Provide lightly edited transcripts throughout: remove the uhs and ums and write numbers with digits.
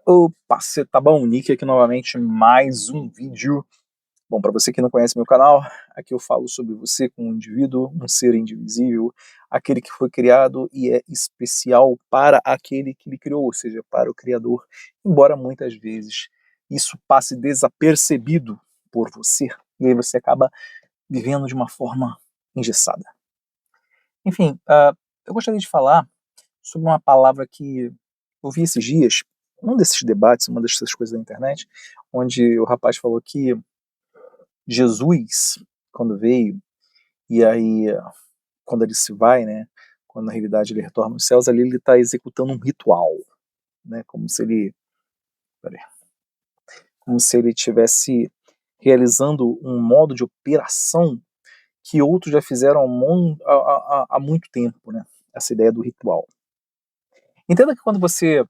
Opa, cê tá bom? Nick aqui novamente, mais um vídeo. Bom, para você que não conhece meu canal, aqui eu falo sobre você como um indivíduo, um ser indivisível, aquele que foi criado e é especial para aquele que lhe criou, ou seja, para o Criador, embora muitas vezes isso passe desapercebido por você, e aí você acaba vivendo de uma forma engessada. Enfim, eu gostaria de falar sobre uma palavra que eu vi esses dias, um desses debates, uma dessas coisas da internet, onde o rapaz falou que Jesus, quando veio, e aí quando ele se vai, né, quando na realidade ele retorna aos céus, ali ele está executando um ritual, né, peraí, como se ele tivesse realizando um modo de operação que outros já fizeram há muito tempo, né, essa ideia do ritual. Entenda que quando você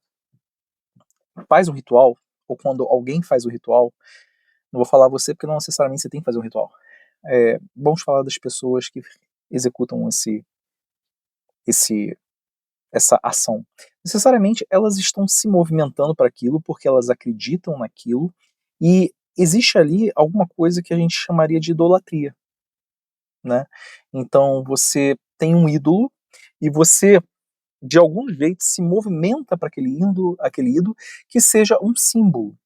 faz um ritual, ou quando alguém faz o ritual, não vou falar você porque não necessariamente você tem que fazer um ritual. Vamos falar das pessoas que executam esse, essa ação. Necessariamente elas estão se movimentando para aquilo porque elas acreditam naquilo e existe ali alguma coisa que a gente chamaria de idolatria, né? Então você tem um ídolo e você de algum jeito se movimenta para aquele ídolo que seja um símbolo.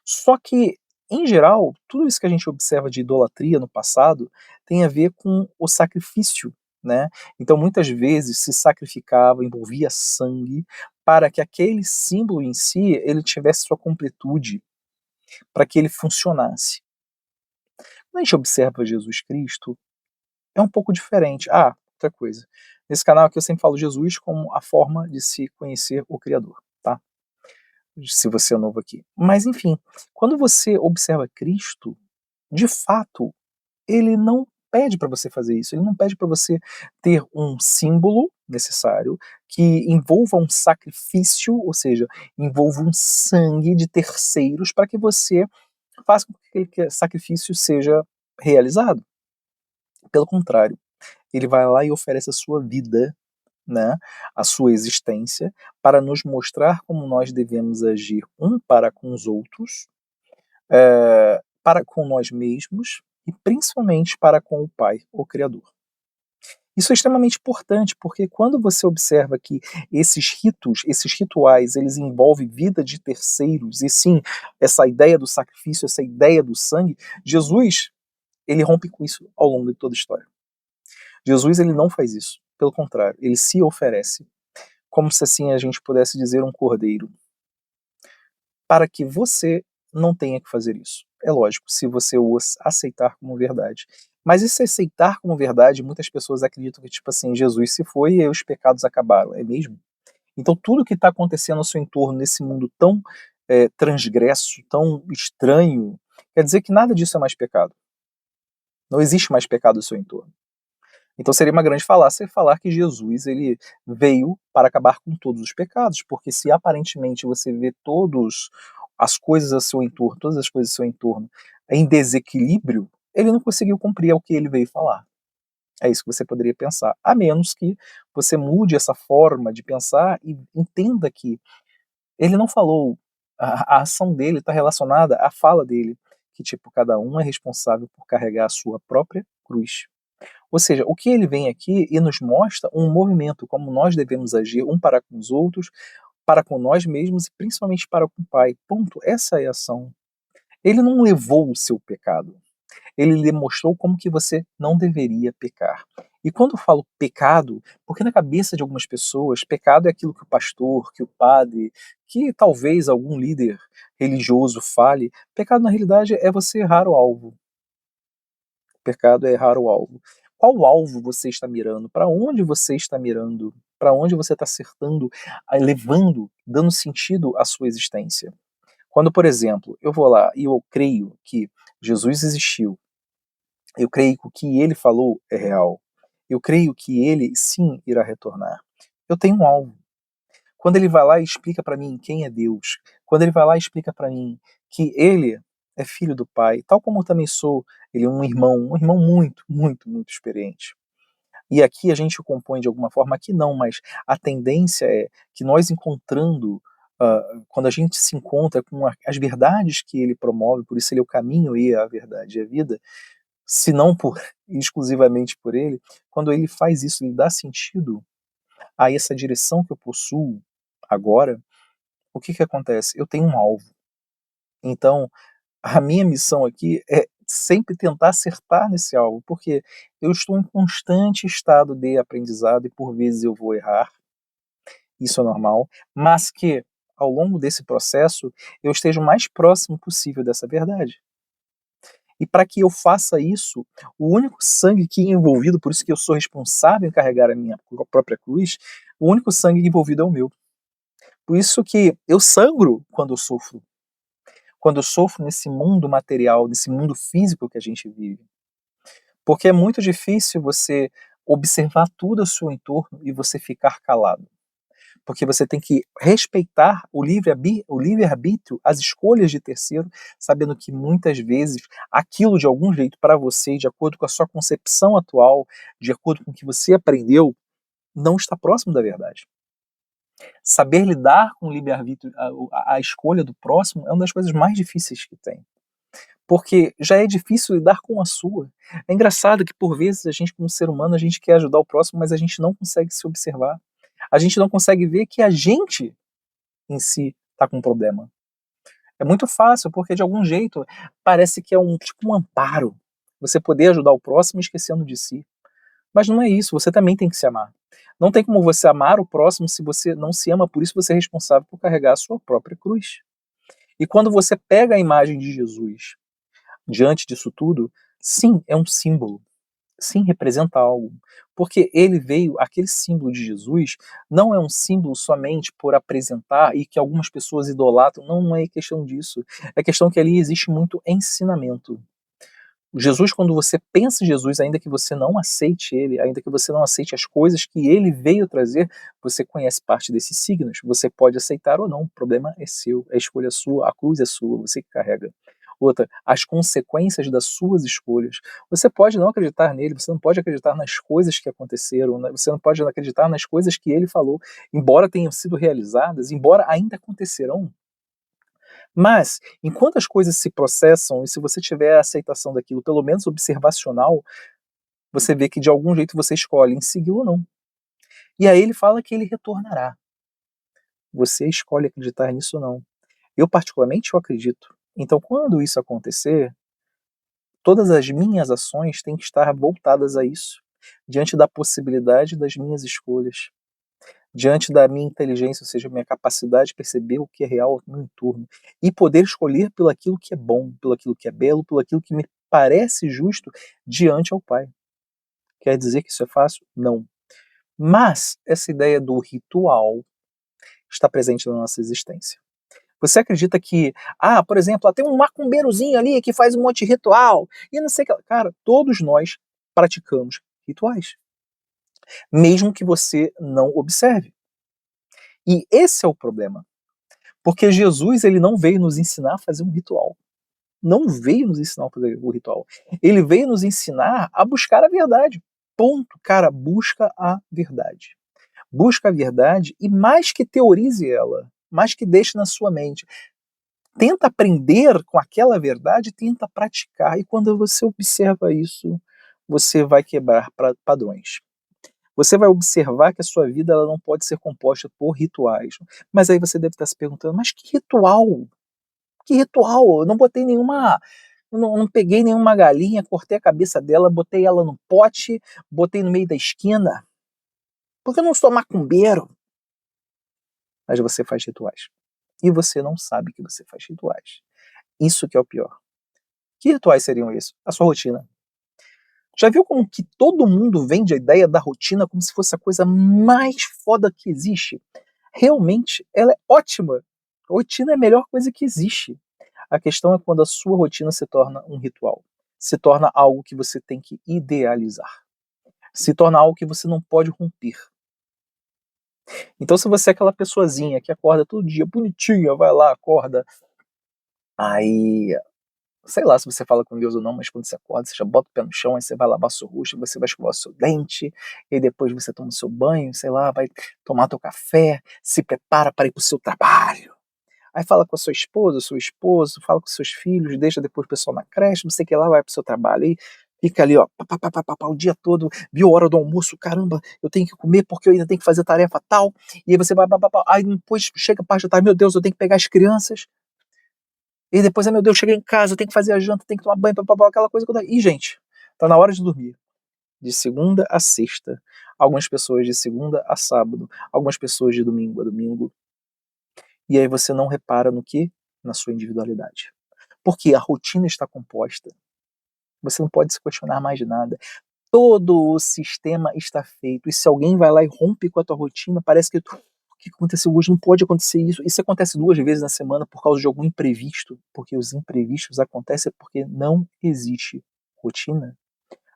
Só que, em geral, tudo isso que a gente observa de idolatria no passado tem a ver com o sacrifício, né. Então muitas vezes se sacrificava, envolvia sangue, para que aquele símbolo em si, ele tivesse sua completude, para que ele funcionasse. Quando a gente observa Jesus Cristo, é um pouco diferente. Outra coisa, nesse canal aqui eu sempre falo Jesus como a forma de se conhecer o Criador, tá. Se você é novo aqui. Mas enfim, quando você observa Cristo, de fato, ele não pede para você fazer isso, ele não pede para você ter um símbolo necessário que envolva um sacrifício, ou seja, envolva um sangue de terceiros para que você faça com que aquele sacrifício seja realizado. Pelo contrário, ele vai lá e oferece a sua vida, né, a sua existência, para nos mostrar como nós devemos agir um para com os outros, para com nós mesmos e principalmente para com o Pai, o Criador. Isso é extremamente importante, porque quando você observa que esses ritos, esses rituais, eles envolvem vida de terceiros, e sim, essa ideia do sacrifício, essa ideia do sangue, Jesus, ele rompe com isso ao longo de toda a história. Jesus, ele não faz isso. Pelo contrário, ele se oferece, como se assim a gente pudesse dizer um cordeiro, para que você não tenha que fazer isso. É lógico, se você o aceitar como verdade. Mas esse aceitar como verdade, muitas pessoas acreditam que, tipo assim, Jesus se foi e aí os pecados acabaram. É mesmo? Então tudo que está acontecendo ao seu entorno nesse mundo tão transgresso, tão estranho, quer dizer que nada disso é mais pecado. Não existe mais pecado ao seu entorno. Então seria uma grande falácia falar que Jesus ele veio para acabar com todos os pecados, porque se aparentemente você vê todos as coisas ao seu entorno, todas as coisas ao seu entorno em desequilíbrio, ele não conseguiu cumprir o que ele veio falar. É isso que você poderia pensar, a menos que você mude essa forma de pensar e entenda que ele não falou, a ação dele está relacionada à fala dele, que tipo, cada um é responsável por carregar a sua própria cruz. Ou seja, o que ele vem aqui e nos mostra um movimento, como nós devemos agir um para com os outros, para com nós mesmos e principalmente para com o Pai. Ponto. Essa é a ação. Ele não levou o seu pecado. Ele lhe mostrou como que você não deveria pecar. E quando eu falo pecado, porque na cabeça de algumas pessoas, pecado é aquilo que o pastor, que o padre, que talvez algum líder religioso fale, pecado na realidade é você errar o alvo. Pecado é errar o alvo. Qual alvo você está mirando? Para onde você está mirando? Para onde você está acertando, levando, dando sentido à sua existência? Quando, por exemplo, eu vou lá e eu creio que Jesus existiu, eu creio que o que ele falou é real, eu creio que ele sim irá retornar. Eu tenho um alvo. Quando ele vai lá e explica para mim quem é Deus, quando ele vai lá e explica para mim que ele é filho do Pai, tal como eu também sou, ele é um irmão muito, muito, muito experiente. E aqui a gente o compõe de alguma forma, aqui não, mas a tendência é que nós encontrando quando a gente se encontra com as verdades que ele promove, por isso ele é o caminho e a verdade e a vida, se não por exclusivamente por ele, quando ele faz isso, ele dá sentido a essa direção que eu possuo agora, o que que acontece? Eu tenho um alvo. Então, a minha missão aqui é sempre tentar acertar nesse alvo, porque eu estou em constante estado de aprendizado e por vezes eu vou errar, isso é normal, mas que ao longo desse processo eu esteja o mais próximo possível dessa verdade. E para que eu faça isso, o único sangue que é envolvido, por isso que eu sou responsável em carregar a minha própria cruz, o único sangue envolvido é o meu. Por isso que eu sangro quando eu sofro. Quando eu sofro nesse mundo material, nesse mundo físico que a gente vive. Porque é muito difícil você observar tudo ao seu entorno e você ficar calado. Porque você tem que respeitar o livre-arbítrio, as escolhas de terceiro, sabendo que muitas vezes aquilo de algum jeito para você, de acordo com a sua concepção atual, de acordo com o que você aprendeu, não está próximo da verdade. Saber lidar com o livre-arbítrio, a escolha do próximo, é uma das coisas mais difíceis que tem. Porque já é difícil lidar com a sua. É engraçado que por vezes a gente como ser humano, a gente quer ajudar o próximo, mas a gente não consegue se observar. A gente não consegue ver que a gente em si está com um problema. É muito fácil, porque de algum jeito parece que é tipo um amparo. Você poder ajudar o próximo esquecendo de si. Mas não é isso, você também tem que se amar. Não tem como você amar o próximo se você não se ama, por isso você é responsável por carregar a sua própria cruz. E quando você pega a imagem de Jesus diante disso tudo, sim, é um símbolo. Sim, representa algo. Porque ele veio, aquele símbolo de Jesus, não é um símbolo somente por apresentar e que algumas pessoas idolatram. Não, não é questão disso. É questão que ali existe muito ensinamento. Jesus, quando você pensa em Jesus, ainda que você não aceite ele, ainda que você não aceite as coisas que ele veio trazer, você conhece parte desses signos. Você pode aceitar ou não, o problema é seu, a escolha é sua, a cruz é sua, você que carrega. Outra, as consequências das suas escolhas. Você pode não acreditar nele, você não pode acreditar nas coisas que aconteceram, né? Você não pode acreditar nas coisas que ele falou, embora tenham sido realizadas, embora ainda acontecerão. Mas, enquanto as coisas se processam, e se você tiver a aceitação daquilo, pelo menos observacional, você vê que de algum jeito você escolhe em segui-lo ou não. E aí ele fala que ele retornará. Você escolhe acreditar nisso ou não. Eu, particularmente, eu acredito. Então, quando isso acontecer, todas as minhas ações têm que estar voltadas a isso, diante da possibilidade das minhas escolhas, diante da minha inteligência, ou seja, minha capacidade de perceber o que é real no meu entorno e poder escolher pelo aquilo que é bom, pelo aquilo que é belo, pelo aquilo que me parece justo diante ao Pai. Quer dizer que isso é fácil? Não. Mas essa ideia do ritual está presente na nossa existência. Você acredita que, por exemplo, tem um macumbeirozinho ali que faz um monte de ritual e não sei o que. Cara, todos nós praticamos rituais, mesmo que você não observe. E esse é o problema. Porque Jesus ele não veio nos ensinar a fazer um ritual. Não veio nos ensinar a fazer o ritual. Ele veio nos ensinar a buscar a verdade. Ponto. Cara, busca a verdade. Busca a verdade e mais que teorize ela, mais que deixe na sua mente. Tenta aprender com aquela verdade, tenta praticar. E quando você observa isso, você vai quebrar padrões. Você vai observar que a sua vida ela não pode ser composta por rituais. Mas aí você deve estar se perguntando, mas que ritual? Que ritual? Eu não botei nenhuma. Não peguei nenhuma galinha, cortei a cabeça dela, botei ela no pote, botei no meio da esquina. Porque eu não sou macumbeiro. Mas você faz rituais. E você não sabe que você faz rituais. Isso que é o pior. Que rituais seriam esses? A sua rotina. Já viu como que todo mundo vende a ideia da rotina como se fosse a coisa mais foda que existe? Realmente, ela é ótima. A rotina é a melhor coisa que existe. A questão é quando a sua rotina se torna um ritual. Se torna algo que você tem que idealizar. Se torna algo que você não pode romper. Então, se você é aquela pessoazinha que acorda todo dia bonitinha, vai lá, acorda, aí sei lá se você fala com Deus ou não, mas quando você acorda, você já bota o pé no chão, aí você vai lavar seu rosto, você vai escovar o seu dente, e depois você toma o seu banho, sei lá, vai tomar teu café, se prepara para ir para o seu trabalho. Aí fala com a sua esposa, seu esposo, fala com seus filhos, deixa depois o pessoal na creche, não sei o que lá, vai pro seu trabalho. Aí fica ali, ó, pá, pá, pá, pá, pá, pá, o dia todo, viu a hora do almoço, caramba, eu tenho que comer porque eu ainda tenho que fazer tarefa tal. E aí você vai, pá, pá, pá, aí depois chega a parte da tarde, meu Deus, eu tenho que pegar as crianças. E depois, ai meu Deus, cheguei em casa, eu tenho que fazer a janta, tenho que tomar banho, pá, pá, pá, aquela coisa. E, gente, tá na hora de dormir. De segunda a sexta. Algumas pessoas de segunda a sábado. Algumas pessoas de domingo a domingo. E aí você não repara no que? Na sua individualidade. Porque a rotina está composta. Você não pode se questionar mais de nada. Todo o sistema está feito. E se alguém vai lá e rompe com a tua rotina, parece que o que aconteceu hoje não pode acontecer isso. Isso acontece 2 vezes na semana por causa de algum imprevisto. Porque os imprevistos acontecem porque não existe rotina.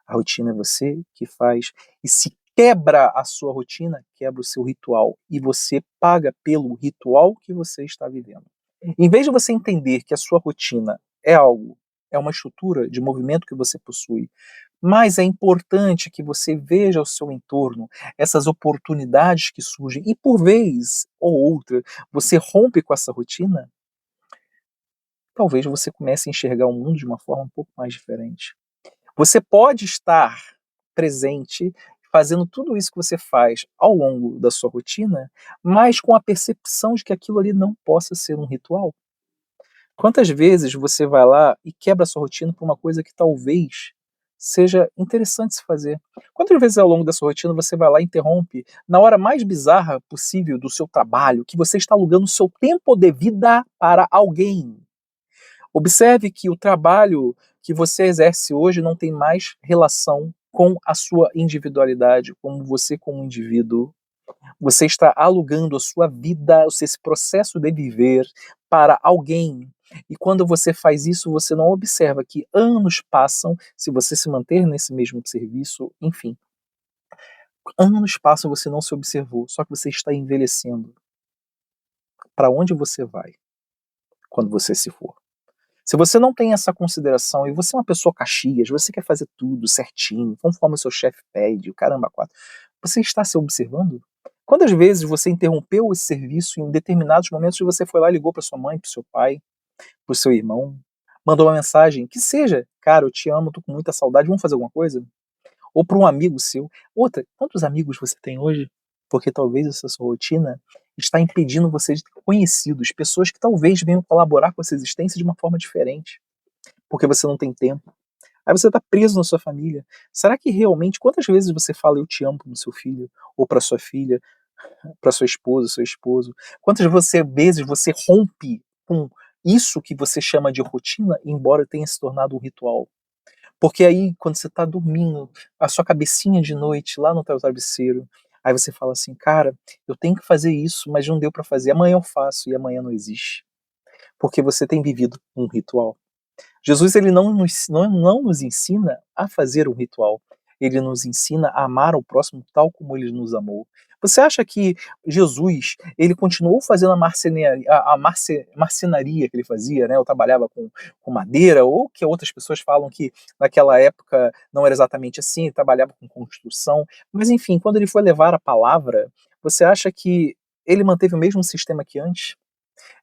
A rotina é você que faz. E se quebra a sua rotina, quebra o seu ritual. E você paga pelo ritual que você está vivendo. Em vez de você entender que a sua rotina é algo, é uma estrutura de movimento que você possui, mas é importante que você veja ao seu entorno essas oportunidades que surgem e por vez ou outra você rompe com essa rotina, talvez você comece a enxergar o mundo de uma forma um pouco mais diferente. Você pode estar presente, fazendo tudo isso que você faz ao longo da sua rotina, mas com a percepção de que aquilo ali não possa ser um ritual. Quantas vezes você vai lá e quebra a sua rotina por uma coisa que talvez seja interessante se fazer? Quantas vezes ao longo da sua rotina você vai lá e interrompe na hora mais bizarra possível do seu trabalho, que você está alugando o seu tempo de vida para alguém? Observe que o trabalho que você exerce hoje não tem mais relação com a sua individualidade, como você como indivíduo. Você está alugando a sua vida, esse processo de viver para alguém. E quando você faz isso, você não observa que anos passam, se você se manter nesse mesmo serviço, enfim, anos passam e você não se observou, só que você está envelhecendo. Para onde você vai quando você se for? Se você não tem essa consideração e você é uma pessoa caxias, você quer fazer tudo certinho, conforme o seu chefe pede, o caramba quatro, você está se observando? Quantas vezes você interrompeu esse serviço em determinados momentos e você foi lá e ligou para sua mãe, para o seu pai, para o seu irmão, mandou uma mensagem, que seja, cara, eu te amo, tô com muita saudade, vamos fazer alguma coisa? Ou para um amigo seu. Outra, quantos amigos você tem hoje? Porque talvez essa sua rotina está impedindo você de ter conhecidos, pessoas que talvez venham colaborar com essa existência de uma forma diferente, porque você não tem tempo. Aí você está preso na sua família. Será que realmente, quantas vezes você fala eu te amo para o seu filho, ou para sua filha, para sua esposa, seu esposo? Vezes você rompe com isso que você chama de rotina, embora tenha se tornado um ritual? Porque aí, quando você tá dormindo, a sua cabecinha de noite lá no teu travesseiro, aí você fala assim: "Cara, eu tenho que fazer isso, mas não deu pra fazer, amanhã eu faço", e amanhã não existe. Porque você tem vivido um ritual. Jesus ele não nos ensina a fazer um ritual, ele nos ensina a amar o próximo tal como ele nos amou. Você acha que Jesus, ele continuou fazendo a marcenaria que ele fazia, né, eu trabalhava com madeira, ou que outras pessoas falam que naquela época não era exatamente assim, ele trabalhava com construção, mas enfim, quando ele foi levar a palavra, você acha que ele manteve o mesmo sistema que antes?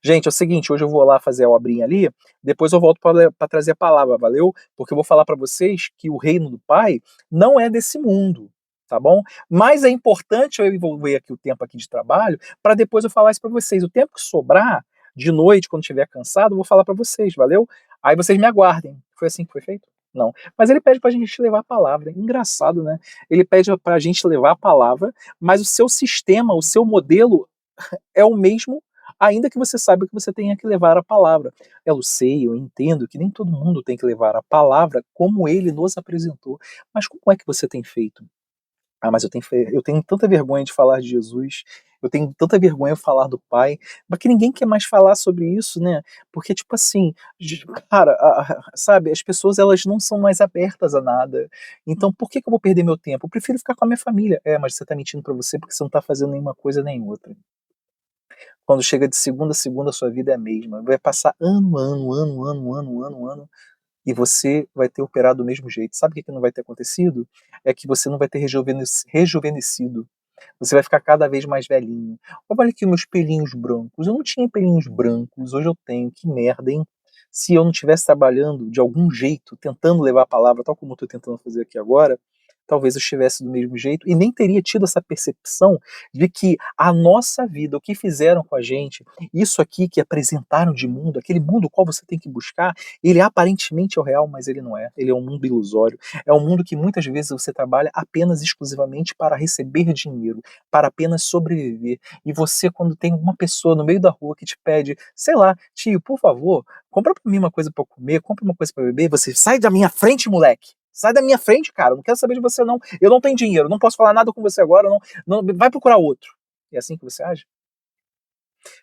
Gente, é o seguinte, hoje eu vou lá fazer a obrinha ali, depois eu volto para trazer a palavra, valeu? Porque eu vou falar para vocês que o reino do Pai não é desse mundo, tá bom? Mas é importante eu envolver aqui o tempo aqui de trabalho para depois eu falar isso para vocês. O tempo que sobrar de noite, quando estiver cansado, eu vou falar para vocês, valeu? Aí vocês me aguardem. Foi assim que foi feito? Não. Mas ele pede pra gente levar a palavra. Engraçado, né? Ele pede pra gente levar a palavra, mas o seu sistema, o seu modelo é o mesmo, ainda que você saiba que você tenha que levar a palavra. Eu sei, eu entendo que nem todo mundo tem que levar a palavra como ele nos apresentou. Mas como é que você tem feito? Ah, mas eu tenho tanta vergonha de falar de Jesus, eu tenho tanta vergonha de falar do Pai, mas que ninguém quer mais falar sobre isso, né? Porque, tipo assim, cara, sabe, as pessoas elas não são mais abertas a nada. Então, por que que eu vou perder meu tempo? Eu prefiro ficar com a minha família. É, mas você tá mentindo pra você porque você não tá fazendo nenhuma coisa nem outra. Quando chega de segunda a segunda, a sua vida é a mesma. Vai passar ano, ano, ano, ano, ano, ano, ano. e você vai ter operado do mesmo jeito. Sabe o que que não vai ter acontecido? É que você não vai ter rejuvenescido. Você vai ficar cada vez mais velhinho. Olha aqui meus pelinhos brancos. Eu não tinha pelinhos brancos, hoje eu tenho. Que merda, hein? Se eu não estivesse trabalhando de algum jeito, tentando levar a palavra, tal como eu estou tentando fazer aqui agora, talvez eu estivesse do mesmo jeito e nem teria tido essa percepção de que a nossa vida, o que fizeram com a gente, isso aqui que apresentaram de mundo, aquele mundo qual você tem que buscar, ele aparentemente é o real, mas ele não é. Ele é um mundo ilusório. É um mundo que muitas vezes você trabalha apenas exclusivamente para receber dinheiro, para apenas sobreviver. E você, quando tem uma pessoa no meio da rua que te pede, sei lá, tio, por favor, compra pra mim uma coisa pra eu comer, compra uma coisa pra beber, você sai da minha frente, moleque. Sai da minha frente, cara. Eu não quero saber de você, não. Eu não tenho dinheiro, não posso falar nada com você agora. Vai procurar outro. É assim que você age?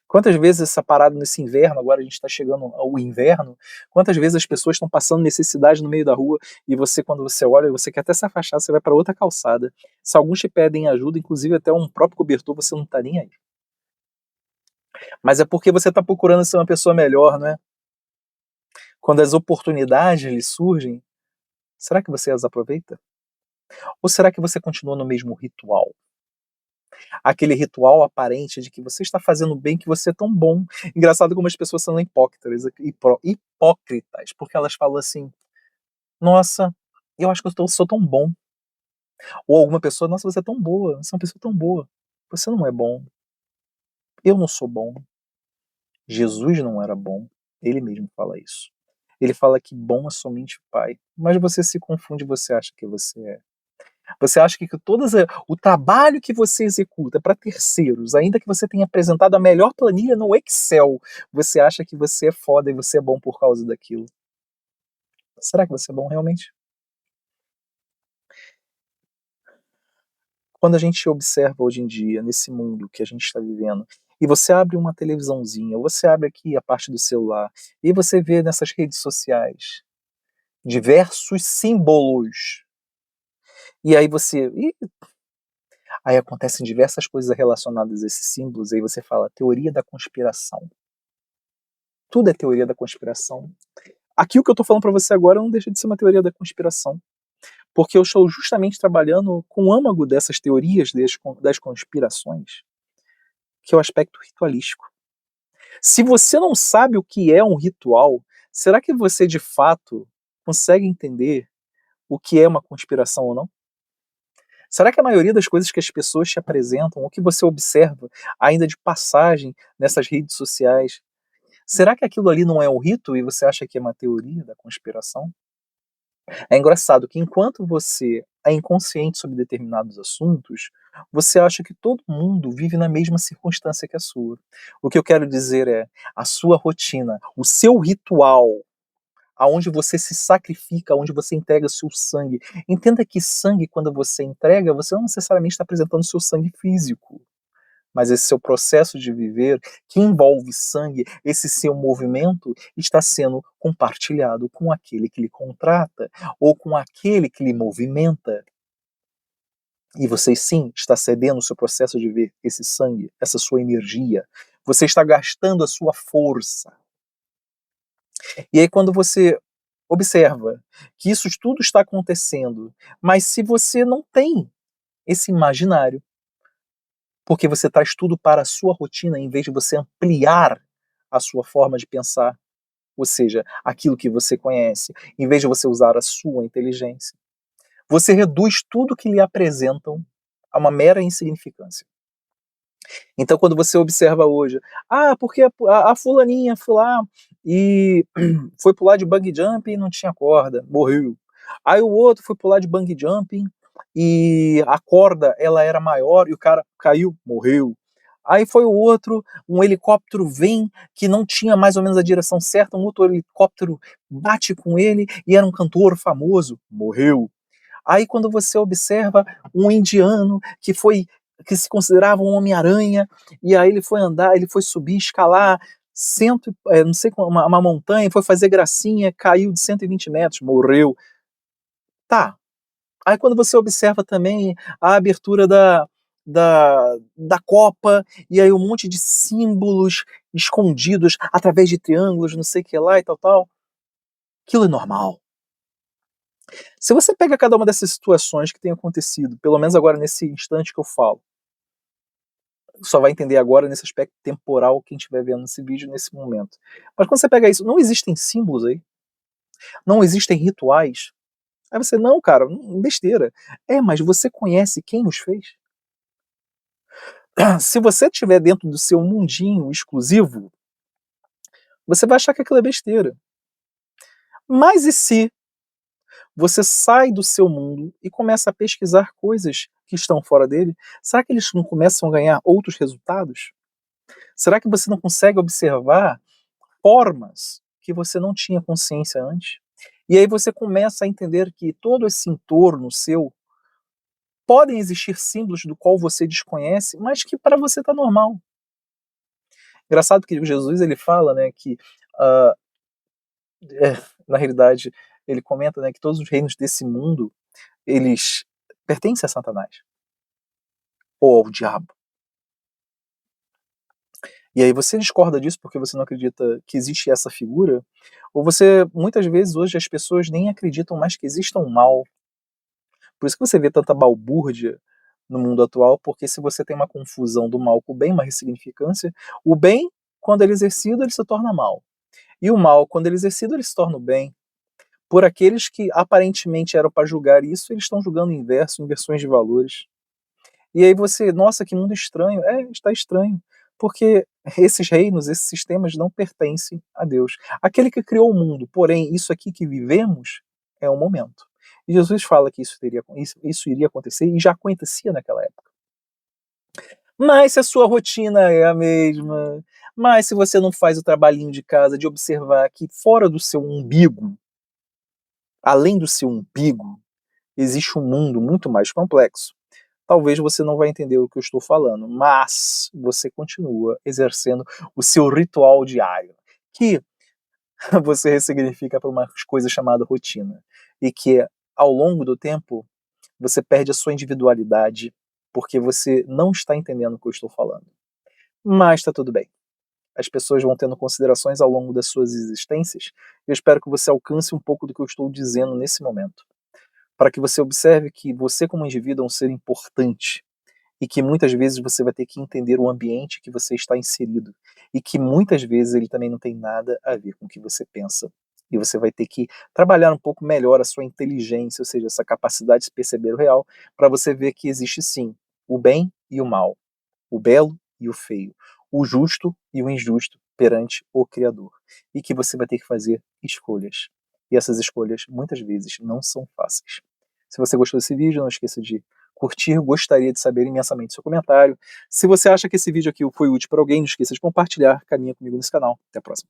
Quantas vezes essa parada nesse inverno, agora a gente está chegando ao inverno, quantas vezes as pessoas estão passando necessidade no meio da rua e você, quando você olha, você quer até se afastar, você vai para outra calçada. Se alguns te pedem ajuda, inclusive até um próprio cobertor, você não tá nem aí. Mas é porque você está procurando ser uma pessoa melhor, não é? Quando as oportunidades lhe surgem, será que você as aproveita? Ou será que você continua no mesmo ritual? Aquele ritual aparente de que você está fazendo bem, que você é tão bom. Engraçado como as pessoas são hipócritas, porque elas falam assim: nossa, eu acho que sou tão bom. Ou alguma pessoa, nossa, você é tão boa, você é uma pessoa tão boa. Você não é bom. Eu não sou bom. Jesus não era bom. Ele mesmo fala isso. Ele fala que bom é somente o Pai. Mas você se confunde, você acha que você é. Você acha que o trabalho que você executa para terceiros, ainda que você tenha apresentado a melhor planilha no Excel, você acha que você é foda e você é bom por causa daquilo. Será que você é bom realmente? Quando a gente observa hoje em dia, nesse mundo que a gente está vivendo, e você abre uma televisãozinha, ou você abre aqui a parte do celular, e você vê nessas redes sociais diversos símbolos, e aí aí acontecem diversas coisas relacionadas a esses símbolos, aí você fala teoria da conspiração. Tudo é teoria da conspiração. Aqui o que eu estou falando para você agora não deixa de ser uma teoria da conspiração, porque eu estou justamente trabalhando com o âmago dessas teorias das conspirações, que é o aspecto ritualístico. Se você não sabe o que é um ritual, será que você de fato consegue entender o que é uma conspiração ou não? Será que a maioria das coisas que as pessoas te apresentam, ou que você observa ainda de passagem nessas redes sociais, será que aquilo ali não é um rito e você acha que é uma teoria da conspiração? É engraçado que enquanto você é inconsciente sobre determinados assuntos, você acha que todo mundo vive na mesma circunstância que a sua. O que eu quero dizer é, a sua rotina, o seu ritual, aonde você se sacrifica, onde você entrega o seu sangue. Entenda que sangue, quando você entrega, você não necessariamente está apresentando o seu sangue físico, mas esse seu processo de viver, que envolve sangue, esse seu movimento, está sendo compartilhado com aquele que lhe contrata, ou com aquele que lhe movimenta. E você sim está cedendo o seu processo de ver esse sangue, essa sua energia. Você está gastando a sua força. E aí quando você observa que isso tudo está acontecendo, mas se você não tem esse imaginário, porque você traz tudo para a sua rotina em vez de você ampliar a sua forma de pensar, ou seja, aquilo que você conhece, em vez de você usar a sua inteligência, você reduz tudo que lhe apresentam a uma mera insignificância. Então, quando você observa hoje, porque a fulaninha foi lá e foi pular de bungee jumping e não tinha corda, morreu. Aí o outro foi pular de bungee jumping e a corda ela era maior e o cara caiu, morreu. Aí foi o outro, um helicóptero vem que não tinha mais ou menos a direção certa, um outro helicóptero bate com ele e era um cantor famoso, morreu. Aí quando você observa um indiano que se considerava um Homem-Aranha, e aí ele foi andar, ele foi subir, escalar não sei, uma montanha, foi fazer gracinha, caiu de 120 metros, morreu. Tá. Aí quando você observa também a abertura da Copa, e aí um monte de símbolos escondidos através de triângulos, não sei o que lá e tal, tal. aquilo é normal. Se você pega cada uma dessas situações que têm acontecido, pelo menos agora nesse instante que eu falo, só vai entender agora nesse aspecto temporal quem estiver vendo esse vídeo nesse momento. Mas quando você pega isso, não existem símbolos aí? Não existem rituais? Aí você, não, cara, besteira. É, mas você conhece quem os fez? Se você estiver dentro do seu mundinho exclusivo, você vai achar que aquilo é besteira. Mas e se você sai do seu mundo e começa a pesquisar coisas que estão fora dele? Será que eles não começam a ganhar outros resultados? Será que você não consegue observar formas que você não tinha consciência antes? E aí você começa a entender que todo esse entorno seu podem existir símbolos do qual você desconhece, mas que para você está normal. Engraçado que Jesus ele fala, né, que ah, é, na realidade ele comenta, né, que todos os reinos desse mundo eles pertencem a Satanás ou ao diabo. E aí você discorda disso porque você não acredita que existe essa figura, ou você muitas vezes hoje as pessoas nem acreditam mais que exista um mal. Por isso que você vê tanta balbúrdia no mundo atual, porque se você tem uma confusão do mal com o bem, uma ressignificância, o bem, quando ele é exercido, ele se torna mal. E o mal, quando ele é exercido, ele se torna o bem. Por aqueles que aparentemente eram para julgar isso, eles estão julgando o inverso, inversões de valores. E aí você, nossa, que mundo estranho. É, está estranho. Porque esses reinos, esses sistemas não pertencem a Deus. Aquele que criou o mundo, porém, isso aqui que vivemos é o momento. E Jesus fala que isso iria acontecer e já acontecia naquela época. Mas se a sua rotina é a mesma, mas se você não faz o trabalhinho de casa de observar que fora do seu umbigo, além do seu umbigo, existe um mundo muito mais complexo, talvez você não vai entender o que eu estou falando, mas você continua exercendo o seu ritual diário, que você ressignifica para uma coisa chamada rotina, e que ao longo do tempo você perde a sua individualidade porque você não está entendendo o que eu estou falando. Mas está tudo bem. As pessoas vão tendo considerações ao longo das suas existências, e eu espero que você alcance um pouco do que eu estou dizendo nesse momento, para que você observe que você como indivíduo é um ser importante, e que muitas vezes você vai ter que entender o ambiente que você está inserido e que muitas vezes ele também não tem nada a ver com o que você pensa. E você vai ter que trabalhar um pouco melhor a sua inteligência, ou seja, essa capacidade de perceber o real, para você ver que existe sim o bem e o mal, o belo e o feio, o justo e o injusto perante o Criador. E que você vai ter que fazer escolhas. E essas escolhas muitas vezes não são fáceis. Se você gostou desse vídeo, não esqueça de curtir, gostaria de saber imensamente seu comentário. Se você acha que esse vídeo aqui foi útil para alguém, não esqueça de compartilhar, caminha comigo nesse canal. Até a próxima.